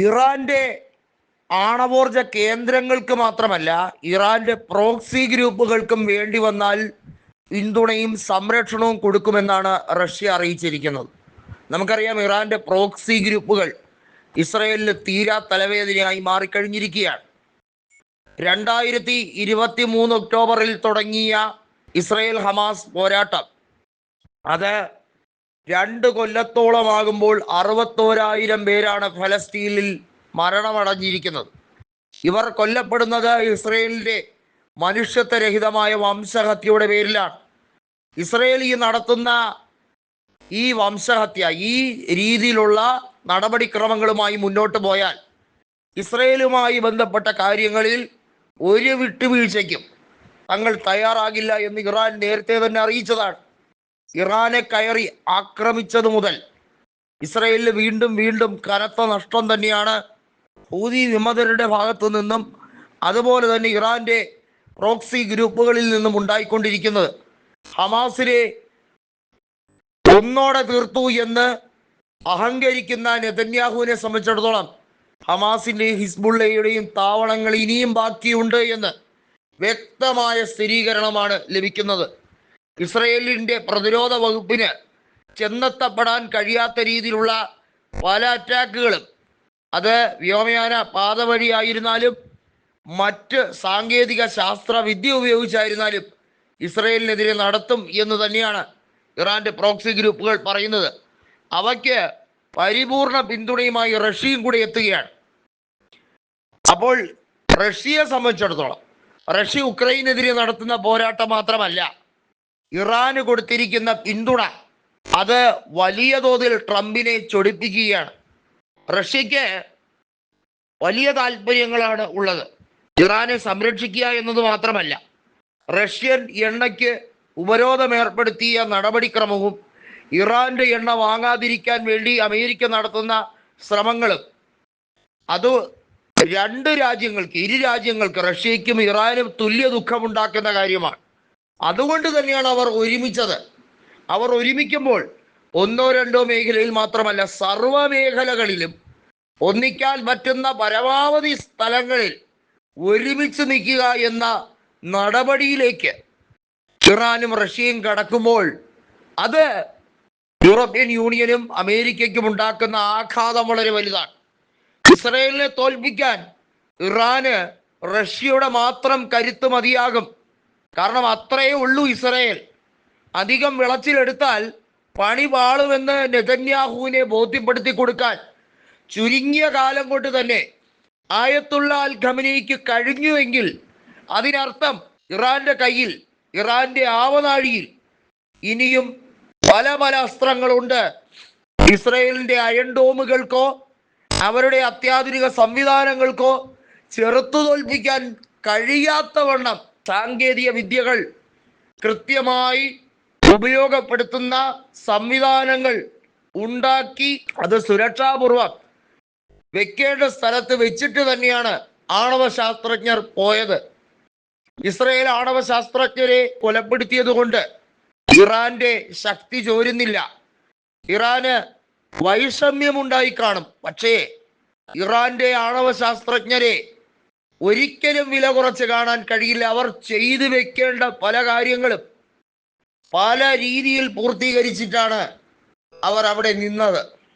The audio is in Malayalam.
ഇറാന്റെ ആണവോർജ കേന്ദ്രങ്ങൾക്ക് മാത്രമല്ല, ഇറാന്റെ പ്രോക്സി ഗ്രൂപ്പുകൾക്കും വേണ്ടി വന്നാൽ പിന്തുണയും സംരക്ഷണവും കൊടുക്കുമെന്നാണ് റഷ്യ അറിയിച്ചിരിക്കുന്നത്. നമുക്കറിയാം, ഇറാന്റെ പ്രോക്സി ഗ്രൂപ്പുകൾ ഇസ്രയേലിന് തീരാ തലവേദനയായി മാറിക്കഴിഞ്ഞിരിക്കുകയാണ്. 2023 ഒക്ടോബറിൽ തുടങ്ങിയ ഇസ്രയേൽ ഹമാസ് പോരാട്ടം അത് 2 കൊല്ലത്തോളമാകുമ്പോൾ 61,000 പേരാണ് ഫലസ്തീനിൽ മരണമടഞ്ഞിരിക്കുന്നത്. ഇവർ കൊല്ലപ്പെടുന്നത് ഇസ്രയേലിന്റെ മനുഷ്യത്വരഹിതമായ വംശഹത്യയുടെ പേരിലാണ്. ഇസ്രയേൽ നടത്തുന്ന ഈ വംശഹത്യ, ഈ രീതിയിലുള്ള നടപടിക്രമങ്ങളുമായി മുന്നോട്ട് പോയാൽ ഇസ്രയേലുമായി ബന്ധപ്പെട്ട കാര്യങ്ങളിൽ ഒരു വിട്ടുവീഴ്ചയ്ക്കും തങ്ങൾ തയ്യാറാകില്ല എന്ന് ഇറാൻ നേരത്തെ തന്നെ അറിയിച്ചതാണ്. ഇറാനെ കയറി ആക്രമിച്ചത് മുതൽ ഇസ്രയേലിന് വീണ്ടും വീണ്ടും കനത്ത നഷ്ടം തന്നെയാണ് ഹൂതി വിമതരുടെ ഭാഗത്തു നിന്നും അതുപോലെ തന്നെ ഇറാന്റെ പ്രോക്സി ഗ്രൂപ്പുകളിൽ നിന്നും ഉണ്ടായിക്കൊണ്ടിരിക്കുന്നത്. ഹമാസിനെ ഒന്നോടെ തീർത്തു എന്ന് അഹങ്കരിക്കുന്ന നെതന്യാഹുവിനെ സംബന്ധിച്ചിടത്തോളം ഹമാസിന്റെയും ഹിസ്ബുള്ളയുടെയും താവളങ്ങൾ ഇനിയും ബാക്കിയുണ്ട് എന്ന് വ്യക്തമായ സ്ഥിരീകരണമാണ് ലഭിക്കുന്നത്. ഇസ്രയേലിന്റെ പ്രതിരോധ വകുപ്പിന് ചെന്നെത്തപ്പെടാൻ കഴിയാത്ത രീതിയിലുള്ള പല അറ്റാക്കുകളും, അത് വ്യോമയാന പാത വഴിയായിരുന്നാലും മറ്റ് സാങ്കേതിക ശാസ്ത്ര വിദ്യ ഉപയോഗിച്ചായിരുന്നാലും ഇസ്രയേലിനെതിരെ നടത്തും എന്ന് തന്നെയാണ് ഇറാന്റെ പ്രോക്സി ഗ്രൂപ്പുകൾ പറയുന്നത്. അവയ്ക്ക് പരിപൂർണ പിന്തുണയുമായി റഷ്യയും കൂടി എത്തുകയാണ്. അപ്പോൾ റഷ്യയെ സംബന്ധിച്ചിടത്തോളം റഷ്യ ഉക്രൈനെതിരെ നടത്തുന്ന പോരാട്ടം മാത്രമല്ല, ഇറാന് കൊടുത്തിരിക്കുന്ന പിന്തുണ അത് വലിയ തോതിൽ ട്രംപിനെ ചൊടിപ്പിക്കുകയാണ്. റഷ്യക്ക് വലിയ താല്പര്യങ്ങളാണ് ഉള്ളത്. ഇറാനെ സംരക്ഷിക്കുക എന്നത് മാത്രമല്ല, റഷ്യൻ എണ്ണയ്ക്ക് ഉപരോധം ഏർപ്പെടുത്തിയ നടപടിക്രമവും ഇറാന്റെ എണ്ണ വാങ്ങാതിരിക്കാൻ വേണ്ടി അമേരിക്ക നടത്തുന്ന ശ്രമങ്ങളും അത് ഇരു രാജ്യങ്ങൾക്ക് റഷ്യയ്ക്കും ഇറാനും തുല്യ ദുഃഖമുണ്ടാക്കുന്ന കാര്യമാണ്. അതുകൊണ്ട് തന്നെയാണ് അവർ ഒരുമിച്ചത്. അവർ ഒരുമിക്കുമ്പോൾ ഒന്നോ രണ്ടോ മേഖലയിൽ മാത്രമല്ല, സർവ മേഖലകളിലും ഒന്നിക്കാൻ പറ്റുന്ന പരമാവധി സ്ഥലങ്ങളിൽ ഒരുമിച്ച് നിൽക്കുക എന്ന നടപടിയിലേക്ക് ഇറാനും റഷ്യയും കടക്കുമ്പോൾ അത് യൂറോപ്യൻ യൂണിയനും അമേരിക്കയ്ക്കും ഉണ്ടാക്കുന്ന ആഘാതം വളരെ വലുതാണ്. ഇസ്രയേലിനെ തോൽപ്പിക്കാൻ ഇറാന് റഷ്യയുടെ മാത്രം കരുത്ത് മതിയാകും. കാരണം അത്രയേ ഉള്ളൂ ഇസ്രയേൽ. അധികം വിളച്ചിലെടുത്താൽ പണി പാളുമെന്ന് നെതന്യാഹുവിനെ ബോധ്യപ്പെടുത്തി കൊടുക്കാൻ ചുരുങ്ങിയ കാലം കൊണ്ട് തന്നെ ആയത്തുള്ള അൽ ഖമനേയ്ക്ക് കഴിഞ്ഞുവെങ്കിൽ അതിനർത്ഥം ഇറാന്റെ കയ്യിൽ, ഇറാന്റെ ആവനാഴിയിൽ ഇനിയും പല പല അസ്ത്രങ്ങളുണ്ട്. ഇസ്രയേലിന്റെ അയൺ ഡോമുകൾക്കോ അവരുടെ അത്യാധുനിക സംവിധാനങ്ങൾക്കോ ചെറുത്തു തോൽപ്പിക്കാൻ കഴിയാത്തവണ്ണം സാങ്കേതിക വിദ്യകൾ കൃത്യമായി ഉപയോഗപ്പെടുത്തുന്ന സംവിധാനങ്ങൾ ഉണ്ടാക്കി അത് സുരക്ഷാപൂർവം വെക്കേണ്ട സ്ഥലത്ത് വെച്ചിട്ട് തന്നെയാണ് ആണവ ശാസ്ത്രജ്ഞർ പോയത്. ഇസ്രയേൽ ആണവ ശാസ്ത്രജ്ഞരെ കൊലപ്പെടുത്തിയത് കൊണ്ട് ഇറാന്റെ ശക്തി ചോരുന്നില്ല. ഇറാന് വൈഷമ്യമുണ്ടായി കാണും. പക്ഷേ ഇറാന്റെ ആണവ ശാസ്ത്രജ്ഞരെ ഒരിക്കലും വില കുറച്ച് കാണാൻ കഴിയില്ല. അവർ ചെയ്തു വെക്കേണ്ട പല കാര്യങ്ങളും പല രീതിയിൽ പൂർത്തീകരിച്ചിട്ടാണ് അവർ അവിടെ നിന്നത്.